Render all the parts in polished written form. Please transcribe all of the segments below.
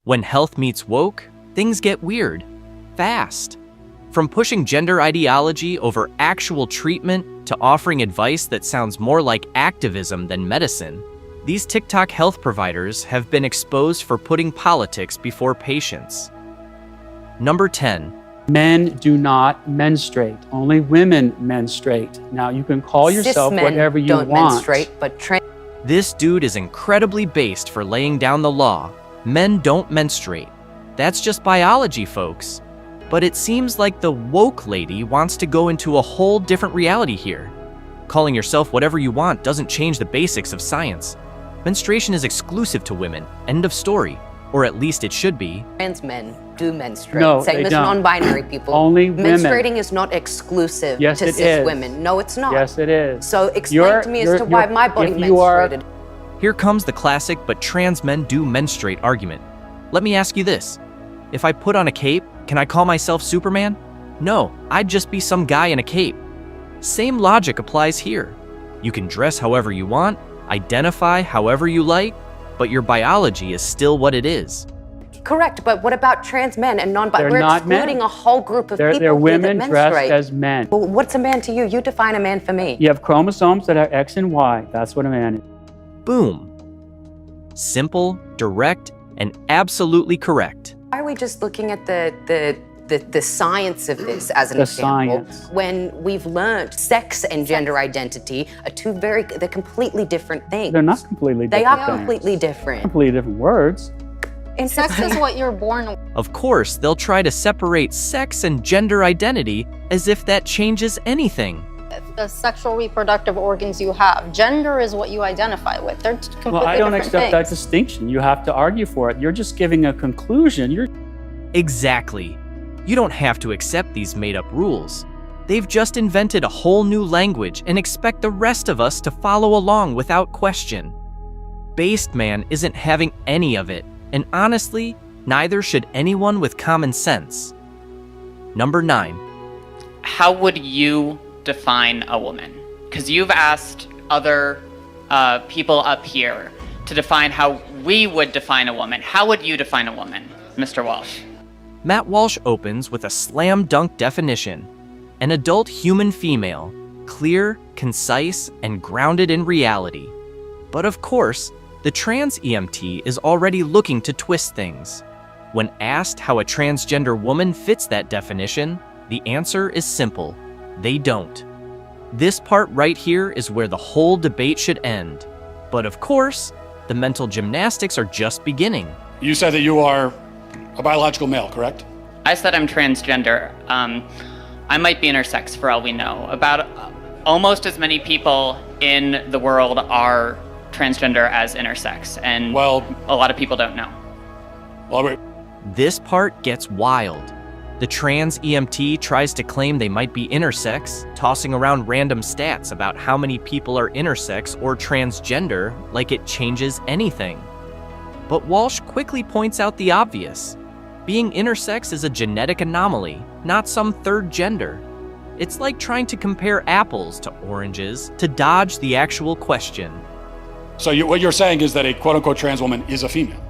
When health meets woke, things get weird, fast. From pushing gender ideology over actual treatment to offering advice that sounds more like activism than medicine, these TikTok health providers have been exposed for putting politics before patients. Number 10. Men do not menstruate. Only women menstruate. Now, you can call yourself Cis men whatever you don't want. menstruate, but This dude is incredibly based for laying down the law. Men don't menstruate. That's just biology, folks. But it seems like the woke lady wants to go into a whole different reality here. Calling yourself whatever you want doesn't change the basics of science. Menstruation is exclusive to women. End of story. Or at least it should be. trans men do menstruate. No, Same they as don't. non-binary people. Only women. Menstruating is not exclusive Yes, to it cis is. women. No, it's not. Yes, it is. So explain to me as to why my body if you are- menstruated. Here comes the classic "but trans men do menstruate" argument. Let me ask you this. If I put on a cape, can I call myself Superman? No, I'd just be some guy in a cape. Same logic applies here. You can dress however you want, identify however you like, but your biology is still what it is. Correct, but what about trans men and non-binary? They're We're not men. excluding a whole group of They're people here women that dressed menstruate. as men. Well, what's a man to you? You define a man for me. You have chromosomes that are X and Y. That's what a man is. Boom. Simple, direct, and absolutely correct. Why are we just looking at the science of this as an The example science. when we've learned sex and gender identity are they're completely different things. They're not completely They different are things. completely different. Completely different words. Sex is what you're born with. Of course, they'll try to separate sex and gender identity as if that changes anything. The sexual reproductive organs you have. Gender is what you identify with. They're completely Well, I don't different accept that things. distinction. You have to argue for it. You're just giving a conclusion. Exactly. You don't have to accept these made-up rules. They've just invented a whole new language and expect the rest of us to follow along without question. Based man isn't having any of it, and honestly, neither should anyone with common sense. Number 9. How would you define a woman? Because you've asked other people up here to define how we would define a woman. How would you define a woman, Mr. Walsh? Matt Walsh opens with a slam dunk definition: an adult human female, clear, concise, and grounded in reality. But of course, the trans EMT is already looking to twist things. When asked how a transgender woman fits that definition, the answer is simple: they don't. This part right here is where the whole debate should end. But of course, the mental gymnastics are just beginning. You said that you are a biological male, correct? I said I'm transgender. I might be intersex for all we know. About almost as many people in the world are transgender as intersex, and Well, a lot of people don't know. well, This part gets wild. The trans EMT tries to claim they might be intersex, tossing around random stats about how many people are intersex or transgender like it changes anything. But Walsh quickly points out the obvious. Being intersex is a genetic anomaly, not some third gender. It's like trying to compare apples to oranges to dodge the actual question. so what you're saying is that a quote-unquote trans woman is a female.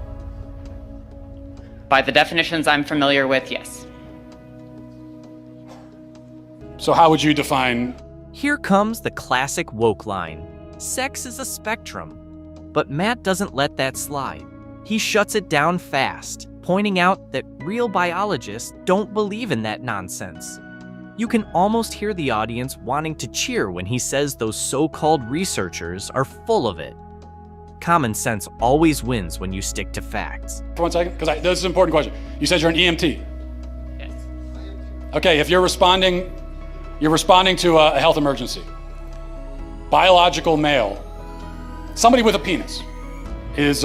By the definitions I'm familiar with, yes. So how would you define? Here comes the classic woke line. Sex is a spectrum. But Matt doesn't let that slide. He shuts it down fast, pointing out that real biologists don't believe in that nonsense. You can almost hear the audience wanting to cheer when he says those so-called researchers are full of it. Common sense always wins when you stick to facts. For 1 second, because this is an important question. You said you're an EMT. Yes. Okay, if you're responding to a health emergency. Biological male, somebody with a penis, is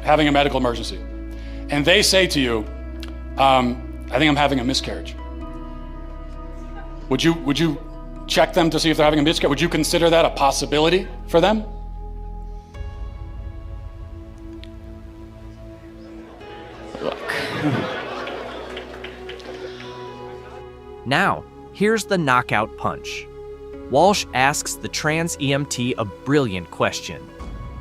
having a medical emergency, and they say to you, "I think I'm having a miscarriage." Would you check them to see if they're having a miscarriage? Would you consider that a possibility for them? Now, here's the knockout punch. Walsh asks the trans EMT a brilliant question.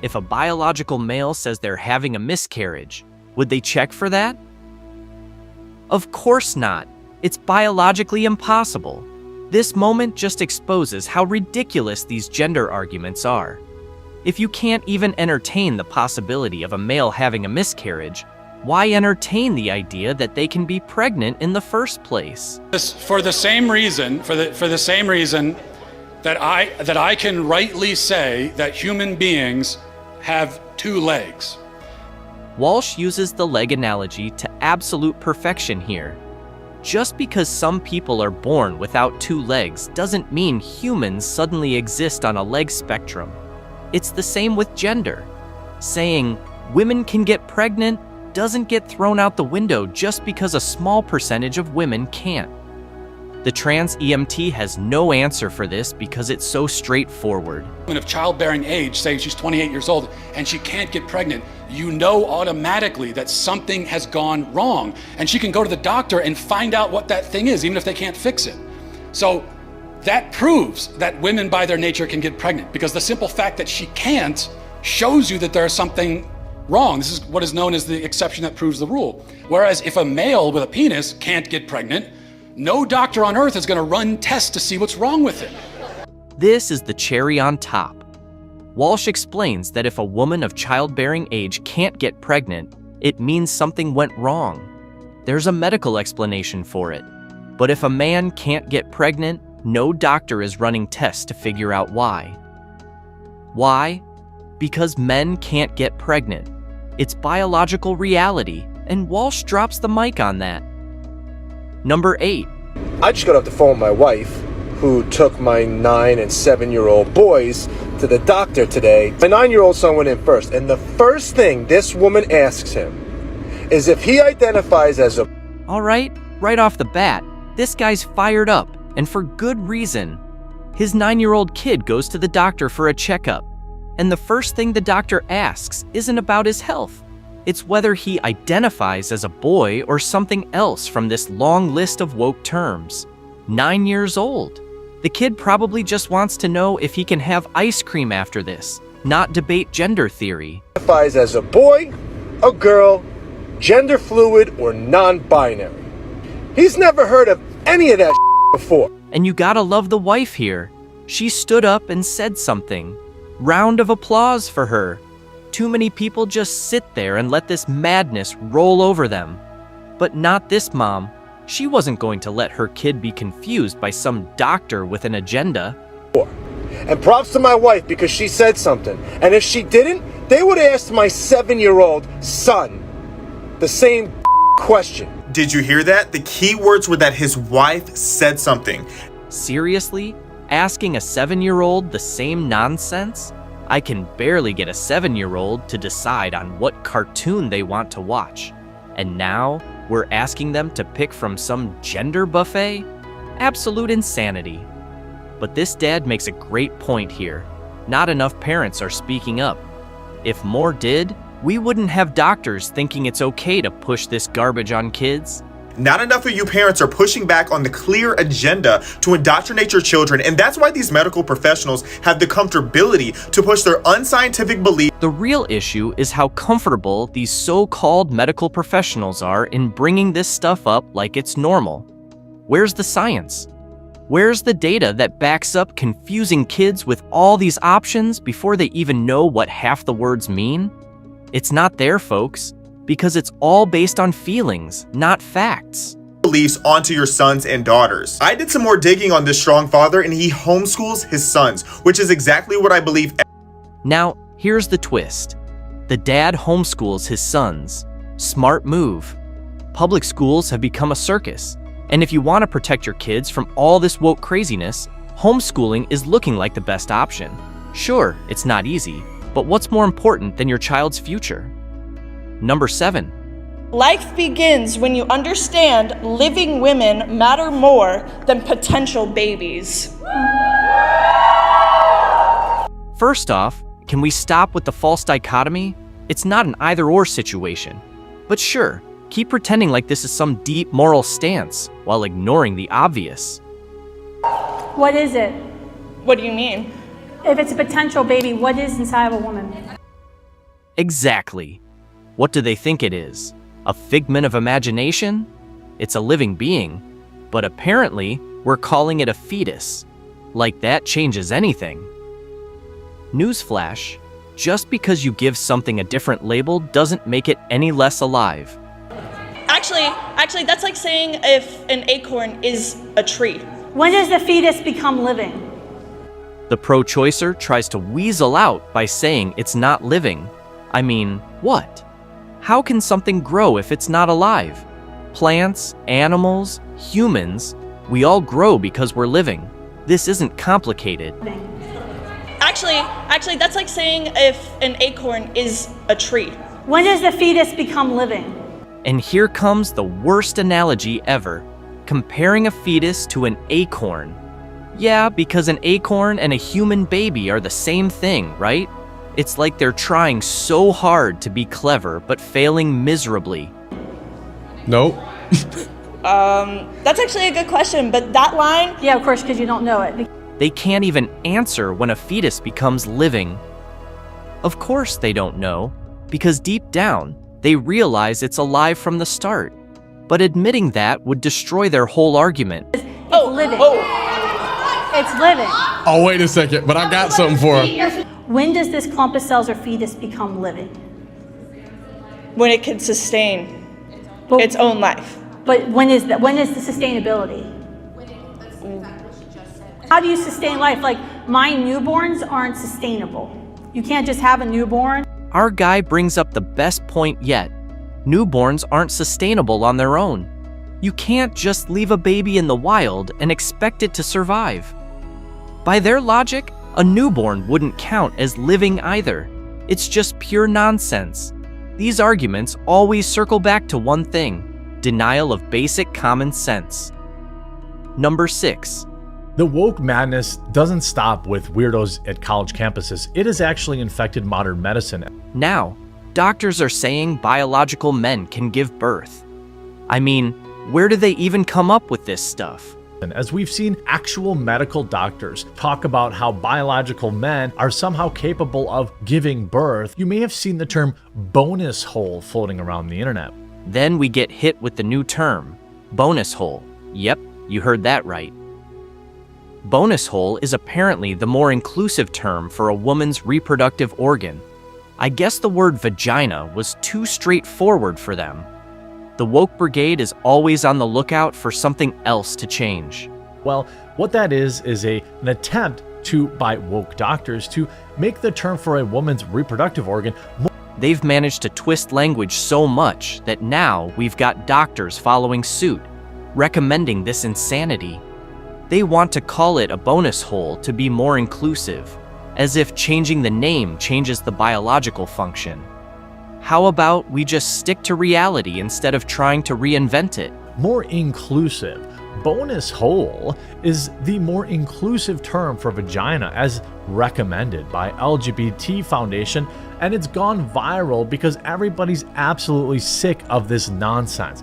If a biological male says they're having a miscarriage, Would they check for that? Of course not. It's biologically impossible. This moment just exposes how ridiculous these gender arguments are. If you can't even entertain the possibility of a male having a miscarriage, why entertain the idea that they can be pregnant in the first place? For the same reason that I can rightly say that human beings have two legs. Walsh uses the leg analogy to absolute perfection here. Just because some people are born without two legs doesn't mean humans suddenly exist on a leg spectrum. It's the same with gender. Saying women can get pregnant doesn't get thrown out the window just because a small percentage of women can't. The trans EMT has no answer for this because it's so straightforward. Woman of childbearing age, say she's 28 years old, and she can't get pregnant, you know automatically that something has gone wrong. And she can go to the doctor and find out what that thing is, even if they can't fix it. So that proves that women by their nature can get pregnant, because the simple fact that she can't shows you that there's something wrong. This is what is known as the exception that proves the rule. Whereas if a male with a penis can't get pregnant, no doctor on earth is going to run tests to see what's wrong with it. This is the cherry on top. Walsh explains that if a woman of childbearing age can't get pregnant, it means something went wrong. There's a medical explanation for it. But if a man can't get pregnant, no doctor is running tests to figure out why. Why? Because men can't get pregnant. It's biological reality, and Walsh drops the mic on that. Number 8. I just got off the phone with my wife, who took my 9 and 7-year-old boys to the doctor today. My 9-year-old son went in first, and the first thing this woman asks him is if he identifies as a... All right off the bat, this guy's fired up, and for good reason. His 9-year-old kid goes to the doctor for a checkup, and the first thing the doctor asks isn't about his health. It's whether he identifies as a boy or something else from this long list of woke terms. 9 years old. The kid probably just wants to know if he can have ice cream after this, not debate gender theory. Identifies as a boy, a girl, gender fluid, or non-binary. He's never heard of any of that before. And you gotta love the wife here. She stood up and said something. Round of applause for her. Too many people just sit there and let this madness roll over them. But not this mom. She wasn't going to let her kid be confused by some doctor with an agenda. And props to my wife because she said something. And if she didn't, they would have asked my 7-year-old son the same question. Did you hear that? The key words were that his wife said something. Seriously? Asking a 7-year-old the same nonsense? I can barely get a 7-year-old to decide on what cartoon they want to watch. And now, we're asking them to pick from some gender buffet? Absolute insanity. But this dad makes a great point here. Not enough parents are speaking up. If more did, we wouldn't have doctors thinking it's okay to push this garbage on kids. Not enough of you parents are pushing back on the clear agenda to indoctrinate your children, and that's why these medical professionals have the comfortability to push their unscientific beliefs. The real issue is how comfortable these so-called medical professionals are in bringing this stuff up like it's normal. Where's the science? Where's the data that backs up confusing kids with all these options before they even know what half the words mean? It's not there, folks. Because it's all based on feelings, not facts. Beliefs onto your sons and daughters. I did some more digging on this strong father, and he homeschools his sons, which is exactly what I believe. Now, here's the twist. The dad homeschools his sons. Smart move. Public schools have become a circus, and if you want to protect your kids from all this woke craziness, homeschooling is looking like the best option. Sure, it's not easy, but what's more important than your child's future? Number 7. Life begins when you understand living women matter more than potential babies. First off, can we stop with the false dichotomy? It's not an either-or situation. But sure, keep pretending like this is some deep moral stance while ignoring the obvious. What is it? What do you mean? If it's a potential baby, what is inside of a woman? Exactly. What do they think it is? A figment of imagination? It's a living being, but apparently we're calling it a fetus. Like that changes anything. Newsflash, just because you give something a different label doesn't make it any less alive. Actually, that's like saying if an acorn is a tree. When does the fetus become living? The pro-choicer tries to weasel out by saying it's not living. I mean, what? How can something grow if it's not alive? Plants, animals, humans, we all grow because we're living. This isn't complicated. Actually, that's like saying if an acorn is a tree. When does the fetus become living? And here comes the worst analogy ever, comparing a fetus to an acorn. Yeah, because an acorn and a human baby are the same thing, right? It's like they're trying so hard to be clever, but failing miserably. Nope. That's actually a good question, but that line... Yeah, of course, because you don't know it. They can't even answer when a fetus becomes living. Of course they don't know, because deep down, they realize it's alive from the start. But admitting that would destroy their whole argument. It's living. It's living. Oh, wait a second, but I got something for her. When does this clump of cells or fetus become living? When it can sustain But- its own life. But when is that? When is the sustainability? How do you sustain life? Like, my newborns aren't sustainable. You can't just have a newborn. Our guy brings up the best point yet. Newborns aren't sustainable on their own. You can't just leave a baby in the wild and expect it to survive. By their logic, a newborn wouldn't count as living either. It's just pure nonsense. These arguments always circle back to one thing: denial of basic common sense. Number 6. The woke madness doesn't stop with weirdos at college campuses. It has actually infected modern medicine. Now, doctors are saying biological men can give birth. I mean, where do they even come up with this stuff? And as we've seen actual medical doctors talk about how biological men are somehow capable of giving birth, you may have seen the term bonus hole floating around the internet. Then we get hit with the new term, bonus hole. Yep, you heard that right. Bonus hole is apparently the more inclusive term for a woman's reproductive organ. I guess the word vagina was too straightforward for them. The woke brigade is always on the lookout for something else to change. Well, what that is an attempt by woke doctors to make the term for a woman's reproductive organ more. They've managed to twist language so much that now we've got doctors following suit, recommending this insanity. They want to call it a bonus hole to be more inclusive, as if changing the name changes the biological function. How about we just stick to reality instead of trying to reinvent it? More inclusive. Bonus hole is the more inclusive term for vagina as recommended by LGBT Foundation, and it's gone viral because everybody's absolutely sick of this nonsense.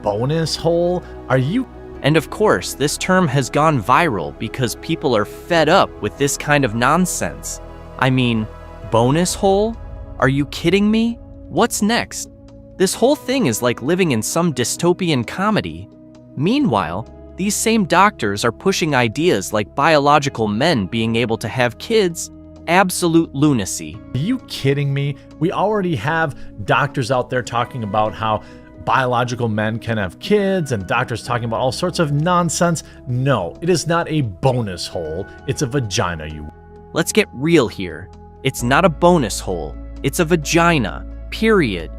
Bonus hole? Are you? And of course, this term has gone viral because people are fed up with this kind of nonsense. I mean, bonus hole? Are you kidding me? What's next? This whole thing is like living in some dystopian comedy. Meanwhile, these same doctors are pushing ideas like biological men being able to have kids. Absolute lunacy. Are you kidding me? We already have doctors out there talking about how biological men can have kids and doctors talking about all sorts of nonsense. No, it is not a bonus hole. It's a vagina, you. Let's get real here. It's not a bonus hole. It's a vagina, period.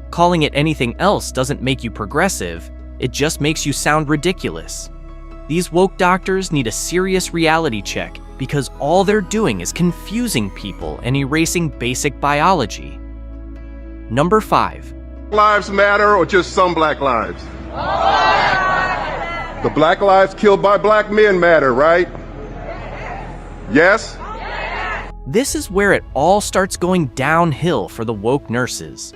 Calling it anything else doesn't make you progressive. It just makes you sound ridiculous. These woke doctors need a serious reality check because all they're doing is confusing people and erasing basic biology. Number 5. Lives matter or just some black lives? The black lives killed by black men matter, right? Yes? This is where it all starts going downhill for the woke nurses.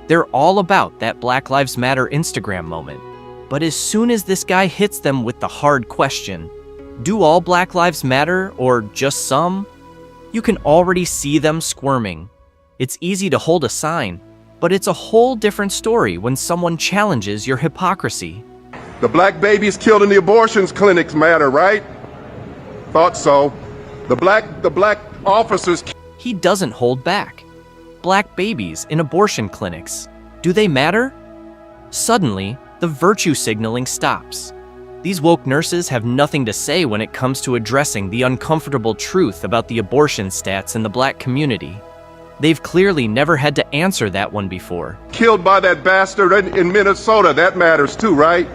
They're all about that Black Lives Matter Instagram moment. But as soon as this guy hits them with the hard question, do all Black Lives Matter or just some? You can already see them squirming. It's easy to hold a sign, But it's a whole different story when someone challenges your hypocrisy. The black babies killed in the abortion clinics matter, right? Thought so. The black officers. He doesn't hold back. Black babies in abortion clinics, do they matter? Suddenly, the virtue signaling stops. These woke nurses have nothing to say when it comes to addressing the uncomfortable truth about the abortion stats in the black community. They've clearly never had to answer that one before. Killed by that bastard in Minnesota, that matters too, right?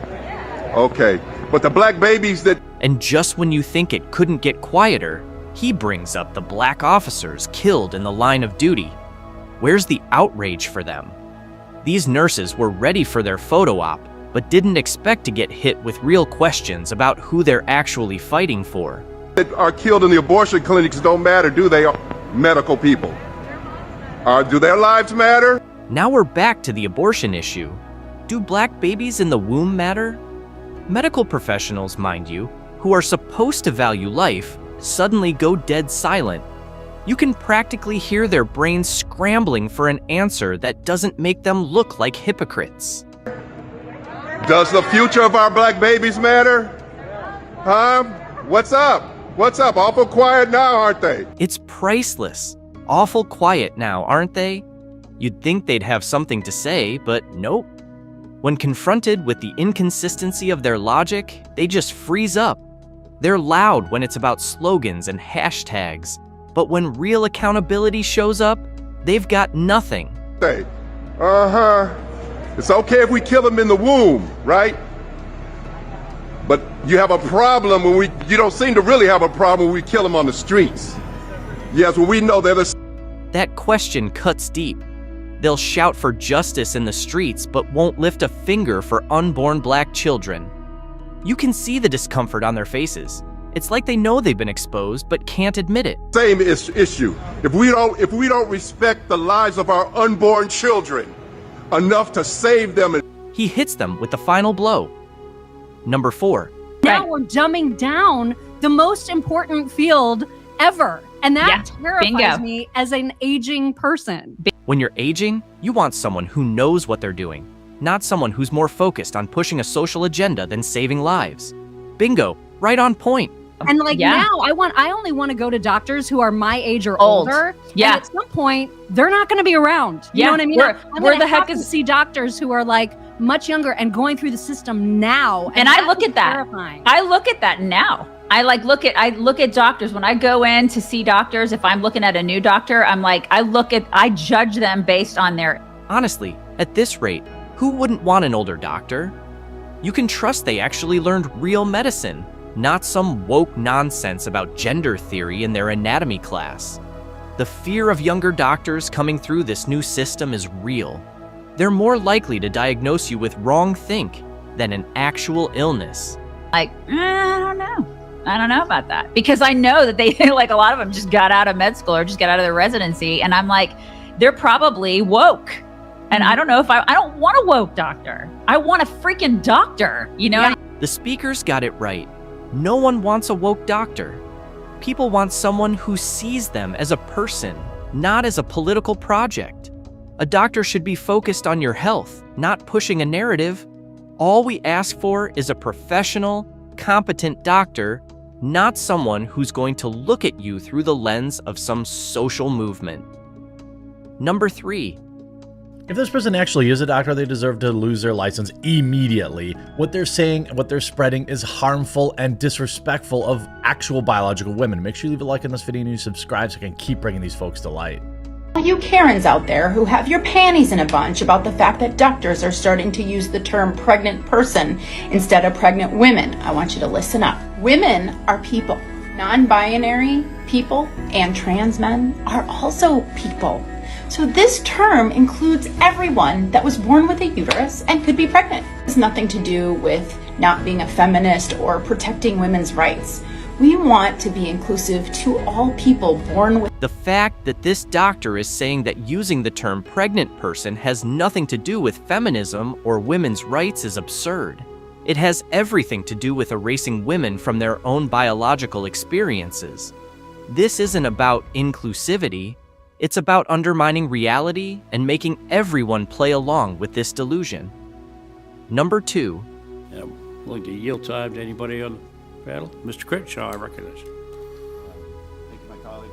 Okay, but the black babies that... And just when you think it couldn't get quieter, he brings up the black officers killed in the line of duty. Where's the outrage for them? These nurses were ready for their photo op, but didn't expect to get hit with real questions about who they're actually fighting for. That are killed in the abortion clinics don't matter, do they, medical people? Do their lives matter? Now we're back to the abortion issue. Do black babies in the womb matter? Medical professionals, mind you, who are supposed to value life, suddenly go dead silent. You can practically hear their brains scrambling for an answer that doesn't make them look like hypocrites. Does the future of our black babies matter? Huh? What's up? What's up? Awful quiet now, aren't they? It's priceless. Awful quiet now, aren't they? You'd think they'd have something to say, but nope. When confronted with the inconsistency of their logic, they just freeze up. They're loud when it's about slogans and hashtags, but when real accountability shows up, they've got nothing. Hey, it's okay if we kill them in the womb, right? But you have a problem when you don't seem to really have a problem when we kill them on the streets. Yes, well, we know that question cuts deep. They'll shout for justice in the streets, but won't lift a finger for unborn black children. You can see the discomfort on their faces. It's like they know they've been exposed, but can't admit it. Same issue. If we don't respect the lives of our unborn children enough to save them. He hits them with the final blow. Number 4. Now we're dumbing down the most important field ever. And that terrifies me as an aging person. When you're aging, you want someone who knows what they're doing, not someone who's more focused on pushing a social agenda than saving lives. Bingo, right on point. And now I only want to go to doctors who are my age or older. Yeah. And at some point, they're not going to be around. You know what I mean? Where the heck is see doctors who are much younger and going through the system now. And I look at that. Terrifying. I look at that now. I look at doctors when I go in to see doctors. If I'm looking at a new doctor, I judge them based on their. Honestly, at this rate, who wouldn't want an older doctor? You can trust they actually learned real medicine, not some woke nonsense about gender theory in their anatomy class. The fear of younger doctors coming through this new system is real. They're more likely to diagnose you with wrong think than an actual illness. I don't know about that, because I know that they a lot of them just got out of med school or just got out of their residency, and I'm like, they're probably woke. And I don't know if I don't want a woke doctor. I want a freaking doctor, you know? Yeah. The speakers got it right. No one wants a woke doctor. People want someone who sees them as a person, not as a political project. A doctor should be focused on your health, not pushing a narrative. All we ask for is a professional, competent doctor, not someone who's going to look at you through the lens of some social movement. Number 3. If this person actually is a doctor, they deserve to lose their license immediately. What they're saying, what they're spreading is harmful and disrespectful of actual biological women. Make sure you leave a like on this video and you subscribe so I can keep bringing these folks to light. You Karens out there who have your panties in a bunch about the fact that doctors are starting to use the term pregnant person instead of pregnant women, I want you to listen up. Women are people. Non-binary people and trans men are also people. So this term includes everyone that was born with a uterus and could be pregnant. It has nothing to do with not being a feminist or protecting women's rights. We want to be inclusive to all people born with. The fact that this doctor is saying that using the term pregnant person has nothing to do with feminism or women's rights is absurd. It has everything to do with erasing women from their own biological experiences. This isn't about inclusivity. It's about undermining reality and making everyone play along with this delusion. Number 2. Willing to yield time to anybody on the panel? Mr. Crenshaw, I recognize. Thank you, my colleague.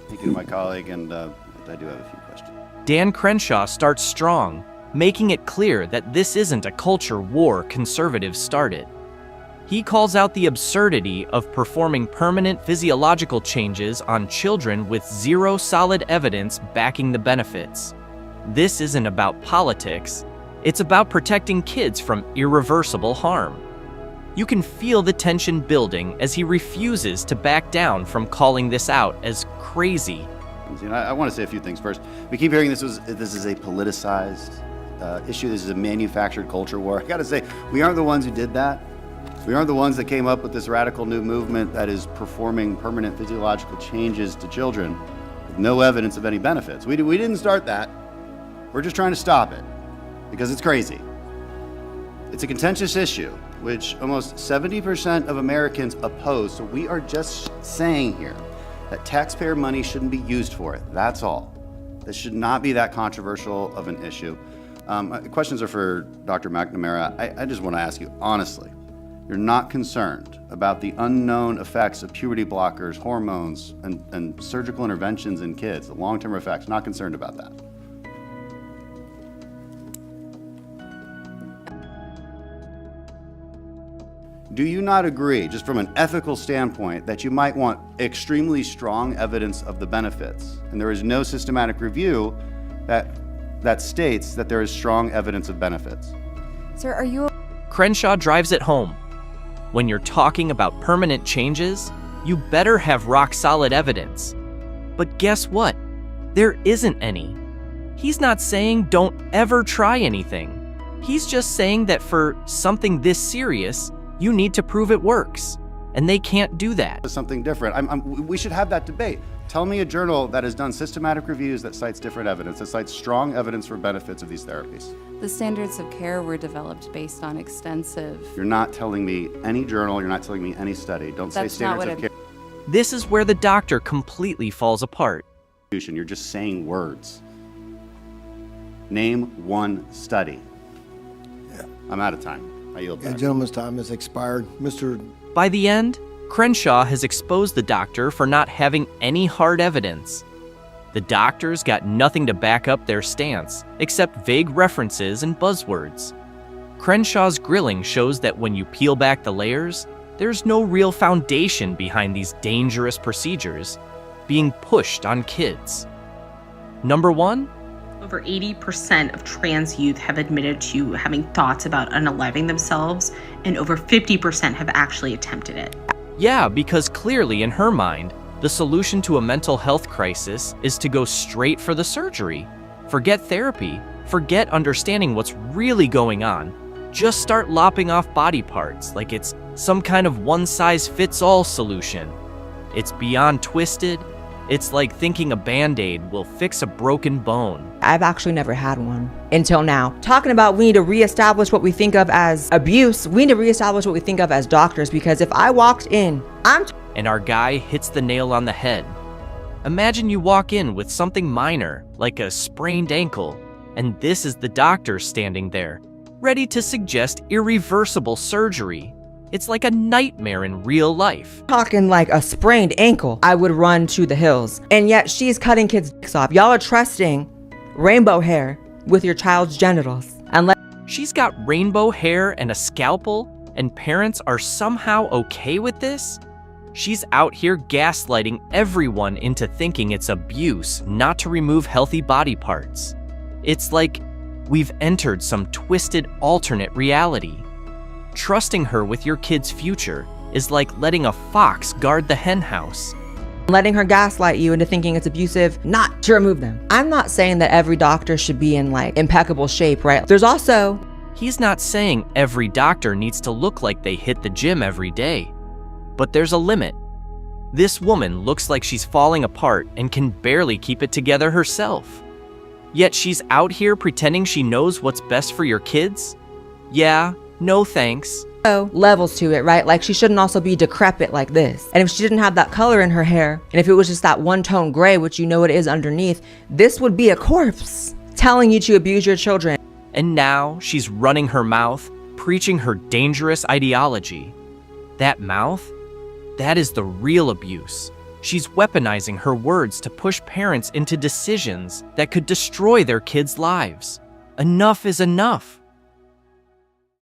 Thank you to my colleague, and I do have a few questions. Dan Crenshaw starts strong, making it clear that this isn't a culture war conservatives started. He calls out the absurdity of performing permanent physiological changes on children with zero solid evidence backing the benefits. This isn't about politics, it's about protecting kids from irreversible harm. You can feel the tension building as he refuses to back down from calling this out as crazy. I want to say a few things first. We keep hearing this is a politicized issue, this is a manufactured culture war. I gotta say, we aren't the ones who did that. We aren't the ones that came up with this radical new movement that is performing permanent physiological changes to children with no evidence of any benefits. We didn't start that. We're just trying to stop it because it's crazy. It's a contentious issue, which almost 70% of Americans oppose. So we are just saying here that taxpayer money shouldn't be used for it. That's all. This should not be that controversial of an issue. Questions are for Dr. McNamara. I just want to ask you, honestly, you're not concerned about the unknown effects of puberty blockers, hormones, and surgical interventions in kids, the long-term effects, not concerned about that? Do you not agree, just from an ethical standpoint, that you might want extremely strong evidence of the benefits? And there is no systematic review that states that there is strong evidence of benefits. Sir, are you... Crenshaw drives it home. When you're talking about permanent changes, you better have rock-solid evidence. But guess what? There isn't any. He's not saying don't ever try anything. He's just saying that for something this serious, you need to prove it works. And they can't do that. Something different. We should have that debate. Tell me a journal that has done systematic reviews that cites different evidence, that cites strong evidence for benefits of these therapies. The standards of care were developed based on extensive... You're not telling me any journal, you're not telling me any study. Don't say standards of care. This is where the doctor completely falls apart. You're just saying words. Name one study. Yeah. I'm out of time. I yield back. The gentleman's time has expired. By the end, Crenshaw has exposed the doctor for not having any hard evidence. The doctors got nothing to back up their stance, except vague references and buzzwords. Crenshaw's grilling shows that when you peel back the layers, there's no real foundation behind these dangerous procedures being pushed on kids. Number 1? Over 80% of trans youth have admitted to having thoughts about unaliving themselves, and over 50% have actually attempted it. Yeah, because clearly in her mind, the solution to a mental health crisis is to go straight for the surgery. Forget therapy, forget understanding what's really going on. Just start lopping off body parts like it's some kind of one-size-fits-all solution. It's beyond twisted. It's like thinking a Band-Aid will fix a broken bone. I've actually never had one until now. Talking about we need to reestablish what we think of as abuse, we need to reestablish what we think of as doctors, because if I walked in, And our guy hits the nail on the head. Imagine you walk in with something minor, like a sprained ankle, and this is the doctor standing there, ready to suggest irreversible surgery. It's like a nightmare in real life. Talking like a sprained ankle, I would run to the hills. And yet she's cutting kids' dicks off. Y'all are trusting rainbow hair with your child's genitals. She's got rainbow hair and a scalpel, and parents are somehow okay with this? She's out here gaslighting everyone into thinking it's abuse not to remove healthy body parts. It's like we've entered some twisted alternate reality. Trusting her with your kid's future is like letting a fox guard the hen house. Letting her gaslight you into thinking it's abusive not to remove them. I'm not saying that every doctor should be in like impeccable shape, right? There's also... He's not saying every doctor needs to look like they hit the gym every day. But there's a limit. This woman looks like she's falling apart and can barely keep it together herself. Yet she's out here pretending she knows what's best for your kids? Yeah, no thanks. levels to it, right? Like she shouldn't also be decrepit like this. And if she didn't have that color in her hair, and if it was just that one tone gray, which you know it is underneath, this would be a corpse telling you to abuse your children. And now she's running her mouth, preaching her dangerous ideology. That mouth? That is the real abuse. She's weaponizing her words to push parents into decisions that could destroy their kids' lives. Enough is enough.